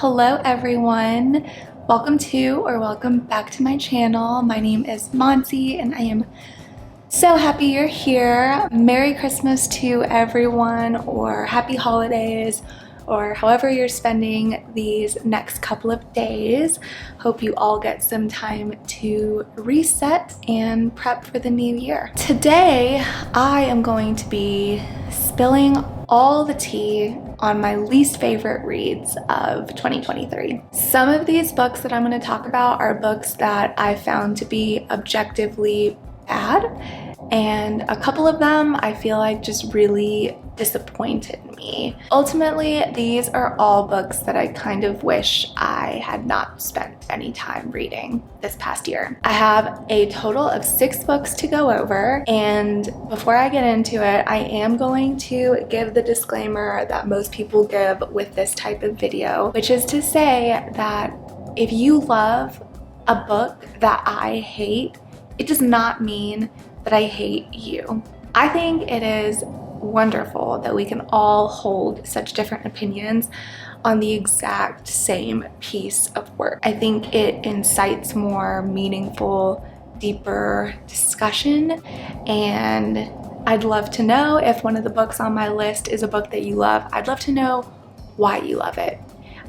Hello everyone, welcome back to my channel. My name is Monty and I am so happy you're here. Merry Christmas to everyone, or happy holidays, or however you're spending these next couple of days. Hope you all get some time to reset and prep for the new year. Today, I am going to be spilling all the tea on my least favorite reads of 2023. Some of these books that I'm going to talk about are books that I found to be objectively bad, and a couple of them I feel like just really disappointed me. Ultimately, these are all books that I kind of wish I had not spent any time reading this past year. I have a total of 6 books to go over, and before I get into it, I am going to give the disclaimer that most people give with this type of video, which is to say that if you love a book that I hate, it does not mean that I hate you. I think it is wonderful that we can all hold such different opinions on the exact same piece of work. I think it incites more meaningful, deeper discussion, and I'd love to know if one of the books on my list is a book that you love. I'd love to know why you love it.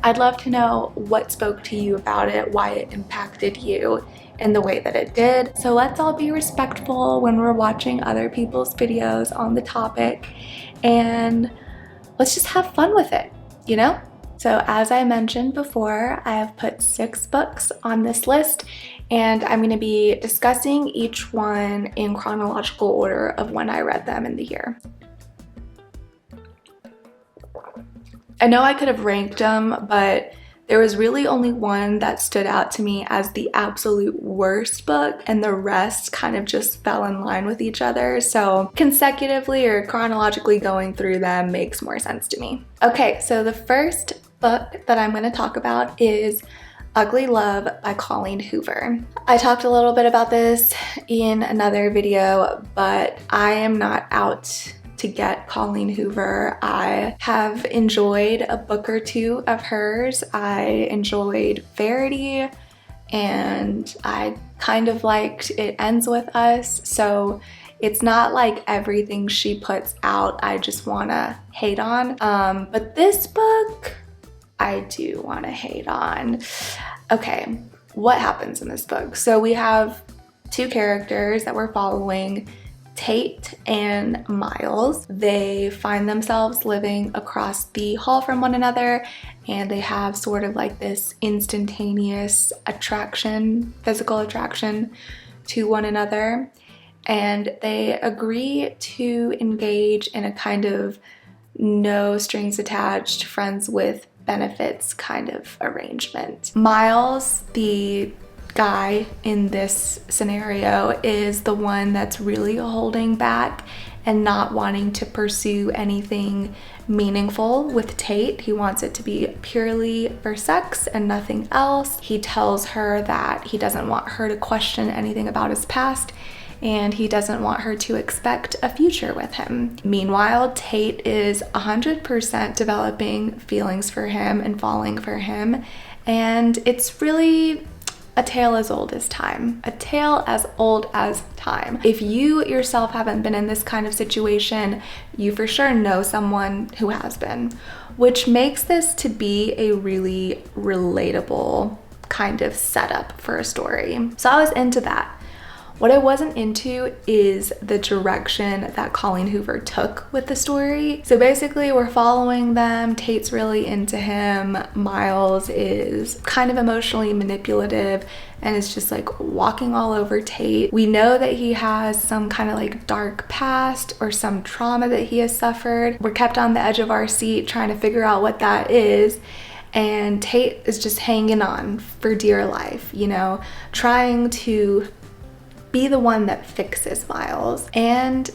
I'd love to know what spoke to you about it, why it impacted you in the way that it did. So let's all be respectful when we're watching other people's videos on the topic, and let's just have fun with it, you know? So as I mentioned before, I have put 6 books on this list, and I'm going to be discussing each one in chronological order of when I read them in the year. I know I could have ranked them, but there was really only one that stood out to me as the absolute worst book, and the rest kind of just fell in line with each other. So consecutively or chronologically going through them makes more sense to me. Okay, so the first book that I'm going to talk about is Ugly Love by Colleen Hoover. I talked a little bit about this in another video, but I am not out to get Colleen Hoover. I have enjoyed a book or two of hers. I enjoyed Verity, and I kind of liked It Ends With Us. So it's not like everything she puts out I just wanna hate on. But this book, I do wanna hate on. Okay, what happens in this book? So we have 2 characters that we're following, Tate and Miles. They find themselves living across the hall from one another, and they have sort of like this instantaneous attraction, physical attraction to one another, and they agree to engage in a kind of no strings attached, friends with benefits kind of arrangement. Miles, the guy in this scenario, is the one that's really holding back and not wanting to pursue anything meaningful with Tate. He wants it to be purely for sex and nothing else. He tells her that he doesn't want her to question anything about his past, and he doesn't want her to expect a future with him. Meanwhile, Tate is 100% developing feelings for him and falling for him, and it's really a tale as old as time. A tale as old as time. If you yourself haven't been in this kind of situation, you for sure know someone who has been, which makes this to be a really relatable kind of setup for a story. So I was into that. What I wasn't into is the direction that Colleen Hoover took with the story. So basically we're following them. Tate's really into him. Miles is kind of emotionally manipulative and is just like walking all over Tate. We know that he has some kind of like dark past or some trauma that he has suffered. We're kept on the edge of our seat trying to figure out what that is. And Tate is just hanging on for dear life, you know, trying to be the one that fixes Miles. And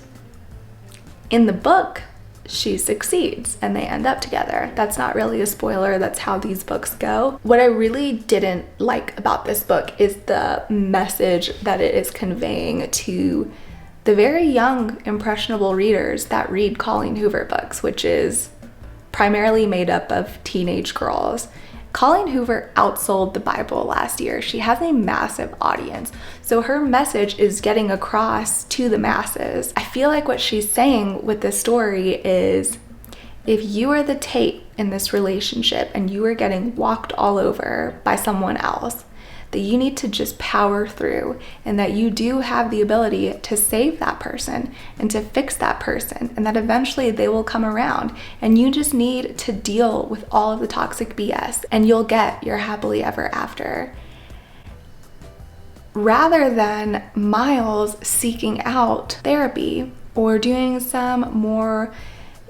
in the book, she succeeds and they end up together. That's not really a spoiler, that's how these books go. What I really didn't like about this book is the message that it is conveying to the very young, impressionable readers that read Colleen Hoover books, which is primarily made up of teenage girls. Colleen Hoover outsold the Bible last year. She has a massive audience, so her message is getting across to the masses. I feel like what she's saying with this story is, if you are the tape in this relationship and you are getting walked all over by someone else, that you need to just power through, and that you do have the ability to save that person and to fix that person, and that eventually they will come around, and you just need to deal with all of the toxic BS and you'll get your happily ever after. Rather than Miles seeking out therapy or doing some more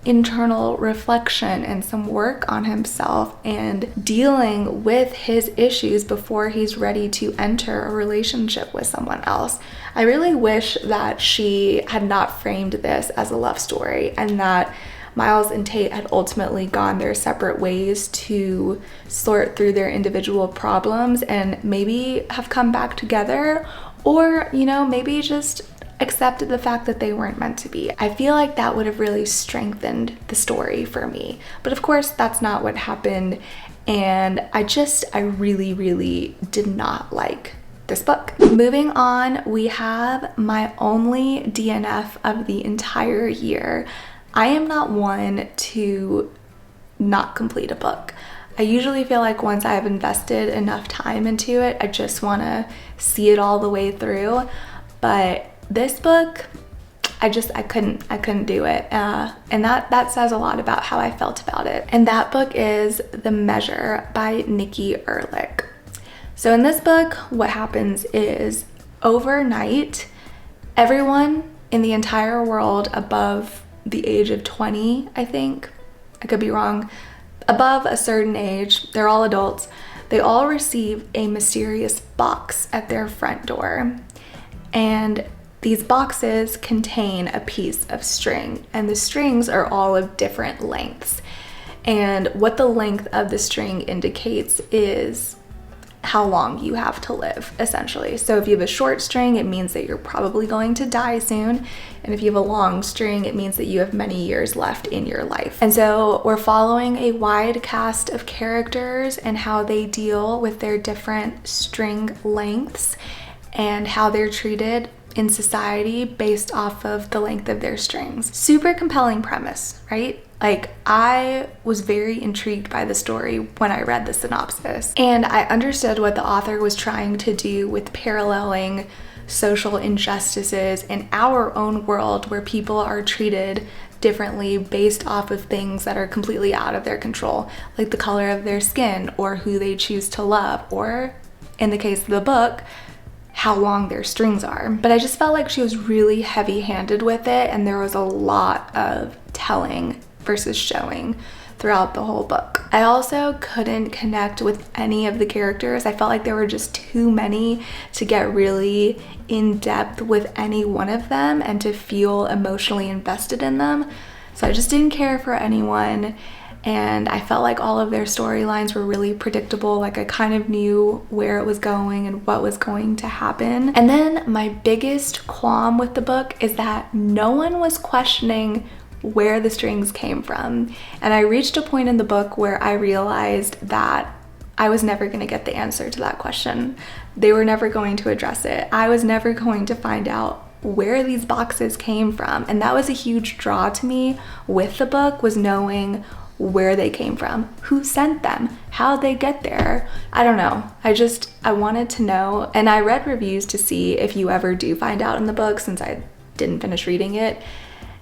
internal reflection and some work on himself and dealing with his issues before he's ready to enter a relationship with someone else. I really wish that she had not framed this as a love story, and that Miles and Tate had ultimately gone their separate ways to sort through their individual problems and maybe have come back together, or, you know, maybe just accepted the fact that they weren't meant to be. I feel like that would have really strengthened the story for me. But of course, that's not what happened. And I really did not like this book. Moving on, we have my only DNF of the entire year. I am not one to not complete a book. I usually feel like once I've invested enough time into it, I just want to see it all the way through. But this book, I couldn't do it. And that says a lot about how I felt about it. And that book is The Measure by Nikki Erlich. So in this book, what happens is overnight, everyone in the entire world above the age of 20, I think, I could be wrong, above a certain age, they're all adults, they all receive a mysterious box at their front door. And these boxes contain a piece of string, and the strings are all of different lengths. And what the length of the string indicates is how long you have to live, essentially. So if you have a short string, it means that you're probably going to die soon. And if you have a long string, it means that you have many years left in your life. And so we're following a wide cast of characters and how they deal with their different string lengths and how they're treated in society based off of the length of their strings. Super compelling premise, right? Like, I was very intrigued by the story when I read the synopsis, and I understood what the author was trying to do with paralleling social injustices in our own world, where people are treated differently based off of things that are completely out of their control, like the color of their skin or who they choose to love, or in the case of the book, how long their strings are. But I just felt like she was really heavy-handed with it, and there was a lot of telling versus showing throughout the whole book. I also couldn't connect with any of the characters. I felt like there were just too many to get really in depth with any one of them and to feel emotionally invested in them. So I just didn't care for anyone. And I felt like all of their storylines were really predictable. Like, I kind of knew where it was going and what was going to happen. And then my biggest qualm with the book is that no one was questioning where the strings came from. And I reached a point in the book where I realized that I was never going to get the answer to that question. They were never going to address it. I was never going to find out where these boxes came from. And that was a huge draw to me with the book, was knowing where they came from, who sent them, how they get there. I don't know. I wanted to know. And I read reviews to see if you ever do find out in the book, since I didn't finish reading it.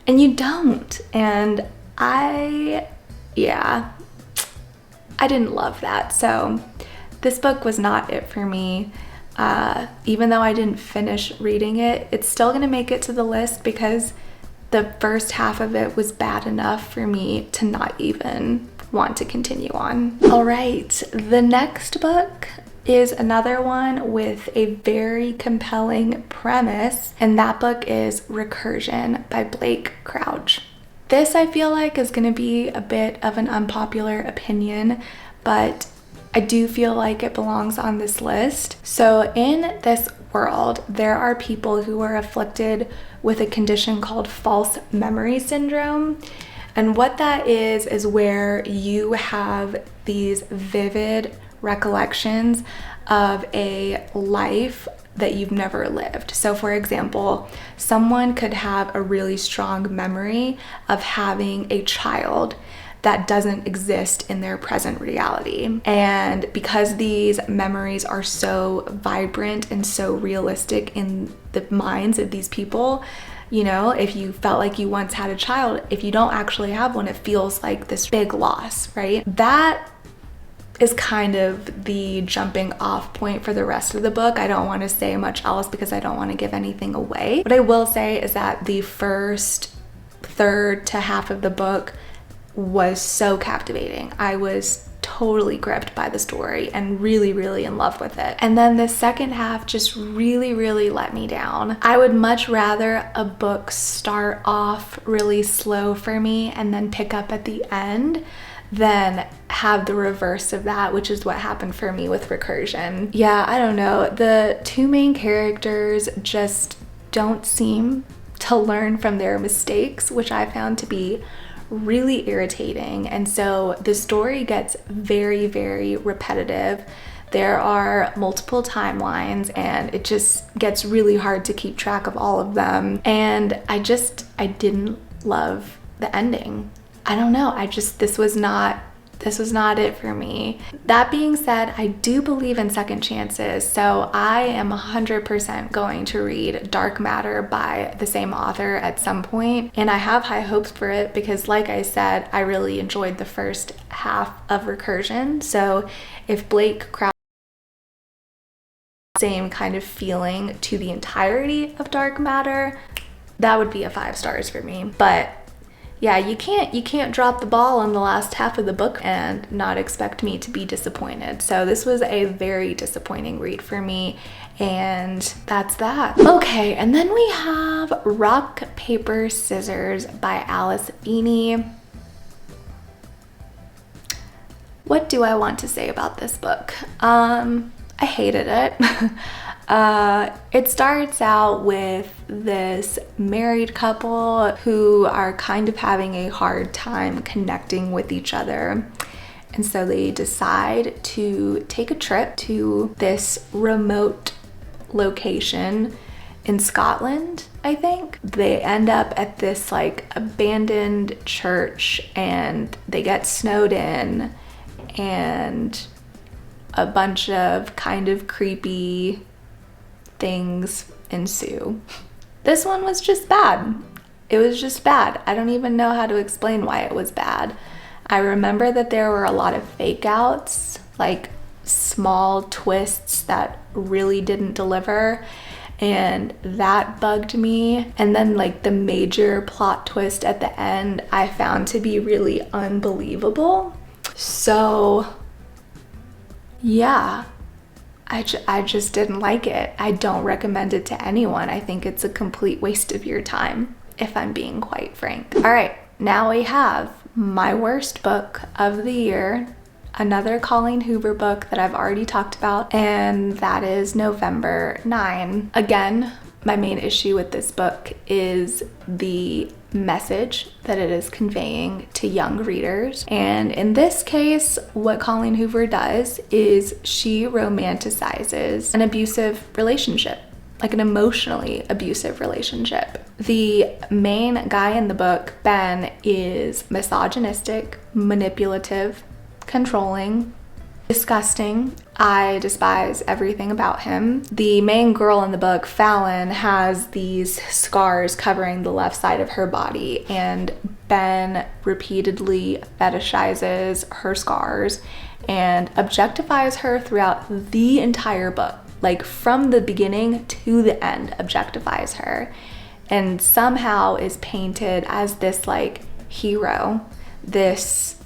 And you don't. And I didn't love that. So this book was not it for me. Even though I didn't finish reading it, it's still gonna make it to the list because the first half of it was bad enough for me to not even want to continue on. All right, the next book is another one with a very compelling premise, and that book is Recursion by Blake Crouch. This, I feel like, is going to be a bit of an unpopular opinion, but I do feel like it belongs on this list. So in this world, there are people who are afflicted with a condition called false memory syndrome. And what that is where you have these vivid recollections of a life that you've never lived. So for example, someone could have a really strong memory of having a child that doesn't exist in their present reality. And because these memories are so vibrant and so realistic in the minds of these people, you know, if you felt like you once had a child, if you don't actually have one, it feels like this big loss, right? That is kind of the jumping off point for the rest of the book. I don't want to say much else because I don't want to give anything away. What I will say is that the first third to half of the book was so captivating. I was totally gripped by the story and really, really in love with it. And then the second half just really, really let me down. I would much rather a book start off really slow for me and then pick up at the end than have the reverse of that, which is what happened for me with Recursion. Yeah, I don't know. The two main characters just don't seem to learn from their mistakes, which I found to be really irritating. And so the story gets very, very repetitive. There are multiple timelines and it just gets really hard to keep track of all of them. And I didn't love the ending. I don't know, this was not it for me. That being said, I do believe in second chances, so I am 100% going to read Dark Matter by the same author at some point, and I have high hopes for it because, like I said, I really enjoyed the first half of Recursion. So if Blake Crouch same kind of feeling to the entirety of Dark Matter, that would be a 5 stars for me. But yeah, you can't drop the ball on the last half of the book and not expect me to be disappointed. So this was a very disappointing read for me, and that's that. Okay, and then we have Rock, Paper, Scissors by Alice Feeney. What do I want to say about this book? I hated it. It starts out with this married couple who are kind of having a hard time connecting with each other. And so they decide to take a trip to this remote location in Scotland, I think. They end up at this like abandoned church and they get snowed in, and a bunch of kind of creepy things ensue. This one was just bad. It was just bad. I don't even know how to explain why it was bad. I remember that there were a lot of fake outs, like small twists that really didn't deliver, and that bugged me. And then like the major plot twist at the end I found to be really unbelievable. So yeah, I just didn't like it. I don't recommend it to anyone. I think it's a complete waste of your time, if I'm being quite frank. All right, now we have my worst book of the year, another Colleen Hoover book that I've already talked about, and that is November 9. Again, my main issue with this book is the message that it is conveying to young readers. And in this case, what Colleen Hoover does is she romanticizes an abusive relationship, like an emotionally abusive relationship. The main guy in the book, Ben, is misogynistic, manipulative, controlling, disgusting. I despise everything about him. The main girl in the book, Fallon, has these scars covering the left side of her body, and Ben repeatedly fetishizes her scars and objectifies her throughout the entire book. Like from the beginning to the end, objectifies her, and somehow is painted as this like hero, this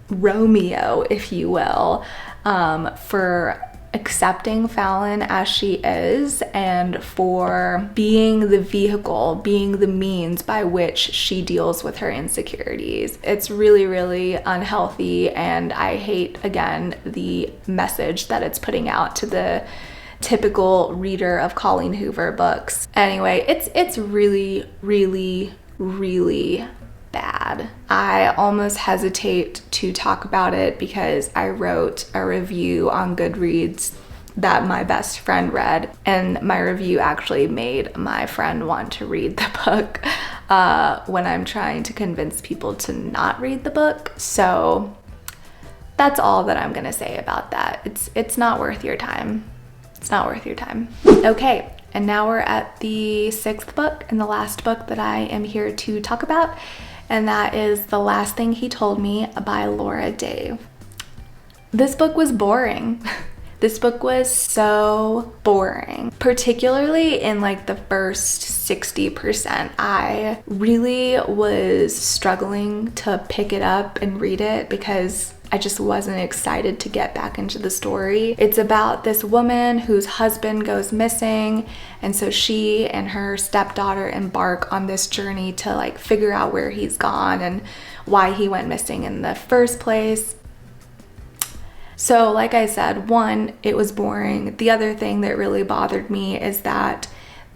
Romeo, if you will, for accepting Fallon as she is and for being the vehicle, being the means by which she deals with her insecurities. It's really, really unhealthy, and I hate, again, the message that it's putting out to the typical reader of Colleen Hoover books. Anyway, it's really, really, really bad. bad. I almost hesitate to talk about it because I wrote a review on Goodreads that my best friend read, and my review actually made my friend want to read the book when I'm trying to convince people to not read the book. So that's all that I'm gonna say about that. It's not worth your time. It's not worth your time. Okay, and now we're at the 6th book and the last book that I am here to talk about, and that is The Last Thing He Told Me by Laura Dave. This book was boring. This book was so boring, particularly in like the first 60%. I really was struggling to pick it up and read it because I just wasn't excited to get back into the story. It's about this woman whose husband goes missing, and so she and her stepdaughter embark on this journey to like figure out where he's gone and why he went missing in the first place. So like I said, one, it was boring. The other thing that really bothered me is that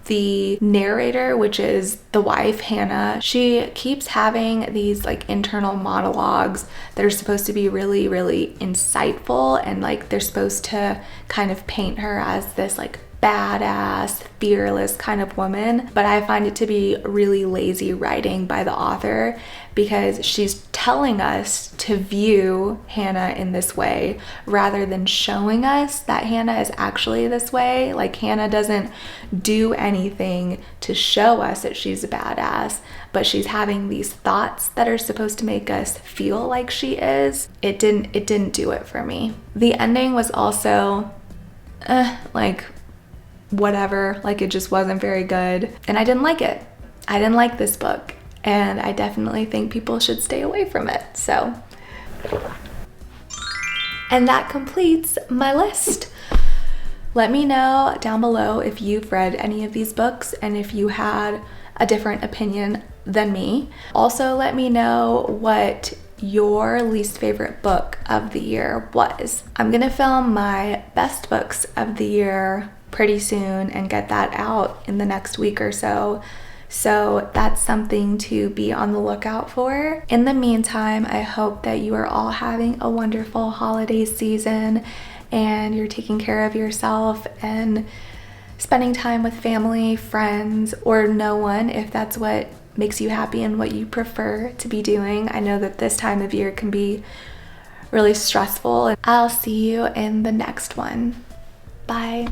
the narrator, which is the wife, Hannah, she keeps having these like internal monologues that are supposed to be really, really insightful, and like they're supposed to kind of paint her as this like badass, fearless kind of woman. But I find it to be really lazy writing by the author because she's telling us to view Hannah in this way rather than showing us that Hannah is actually this way. Like, Hannah doesn't do anything to show us that she's a badass, but she's having these thoughts that are supposed to make us feel like she is. It didn't do it for me. The ending was also like whatever, like it just wasn't very good, and I didn't like it. I didn't like this book, and I definitely think people should stay away from it. So, and that completes my list. Let me know down below if you've read any of these books and if you had a different opinion than me. Also, let me know what your least favorite book of the year was. I'm gonna film my best books of the year pretty soon and get that out in the next week or so. So that's something to be on the lookout for. In the meantime, I hope that you are all having a wonderful holiday season and you're taking care of yourself and spending time with family, friends, or no one, if that's what makes you happy and what you prefer to be doing. I know that this time of year can be really stressful. I'll see you in the next one. Bye.